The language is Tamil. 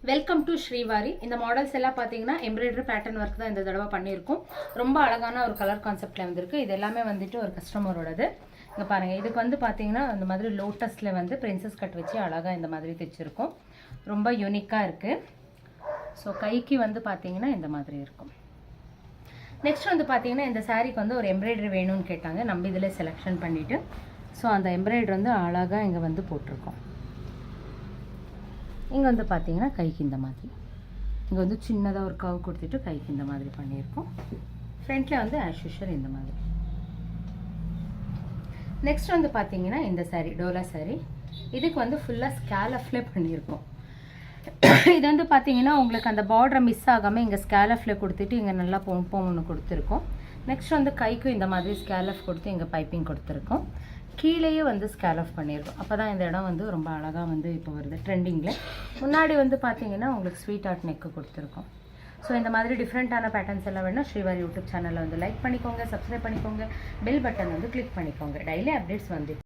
Welcome to Srivari. இந்த மாடல்ஸ் எல்லாம் பார்த்தீங்கன்னா எம்ப்ராய்டரி பேட்டர்ன் ஒர்க் தான் இந்த தடவை பண்ணியிருக்கோம். ரொம்ப அழகான ஒரு கலர் கான்செப்டில் வந்திருக்கு. இது எல்லாமே வந்துட்டு ஒரு கஸ்டமரோடது. இங்கே பாருங்கள், இதுக்கு வந்து பார்த்தீங்கன்னா அந்த மாதிரி லோட்டஸில் வந்து பிரின்சஸ் கட் வச்சு அழகாக இந்த மாதிரி தைச்சிருக்கோம். ரொம்ப யூனிக்காக இருக்குது. ஸோ கைக்கு வந்து பார்த்தீங்கன்னா இந்த மாதிரி இருக்கும். நெக்ஸ்ட் வந்து பார்த்தீங்கன்னா இந்த சாரீக்கு வந்து ஒரு எம்ப்ராய்டரி வேணும்னு கேட்டாங்க. நம்ம இதில் செலெக்ஷன் பண்ணிவிட்டு ஸோ அந்த எம்ப்ராய்டரி வந்து அழகாக இங்கே வந்து போட்டிருக்கோம். இங்கே வந்து பார்த்தீங்கன்னா கைக்கு இந்த மாதிரி இங்கே வந்து சின்னதாக ஒரு கவ் கொடுத்துட்டு கைக்கு இந்த மாதிரி பண்ணியிருக்கோம். ஃப்ரண்ட்டில் வந்து ஆஸ் யூஷுவல் இந்த மாதிரி. நெக்ஸ்ட் வந்து பார்த்தீங்கன்னா இந்த சாரீ டோலா சாரீ. இதுக்கு வந்து ஃபுல்லாக ஸ்கேலஃப்லே பண்ணியிருக்கோம். இது வந்து பார்த்தீங்கன்னா உங்களுக்கு அந்த பார்டரை மிஸ் ஆகாமல் இங்கே ஸ்கேலஃபில் கொடுத்துட்டு இங்கே நல்லா ஒன்று கொடுத்துருக்கோம். நெக்ஸ்ட் வந்து கைக்கும் இந்த மாதிரி ஸ்கேலஃப் கொடுத்து இங்கே பைப்பிங் கொடுத்துருக்கோம். கீழேயே வந்து ஸ்கேலஃப் பண்ணியிருக்கோம். அப்போ தான் இந்த இடம் வந்து ரொம்ப அழகாக வந்து இப்போ வருது ட்ரெண்டிங்கில். முன்னாடி வந்து பார்த்தீங்கன்னா உங்களுக்கு ஸ்வீட் ஆர்ட் நெக்கு கொடுத்துருக்கோம். ஸோ இந்த மாதிரி டிஃப்ரெண்ட்டான பேட்டர்ன்ஸ் எல்லாம் வேணும் ஸ்ரீவாரி யூடியூப் சேனலில் வந்து லைக் பண்ணிக்கோங்க, சப்ஸ்கிரைப் பண்ணிக்கோங்க, பெல் பட்டன் வந்து கிளிக் பண்ணிக்கோங்க. டெய்லி அப்டேட்ஸ் வந்து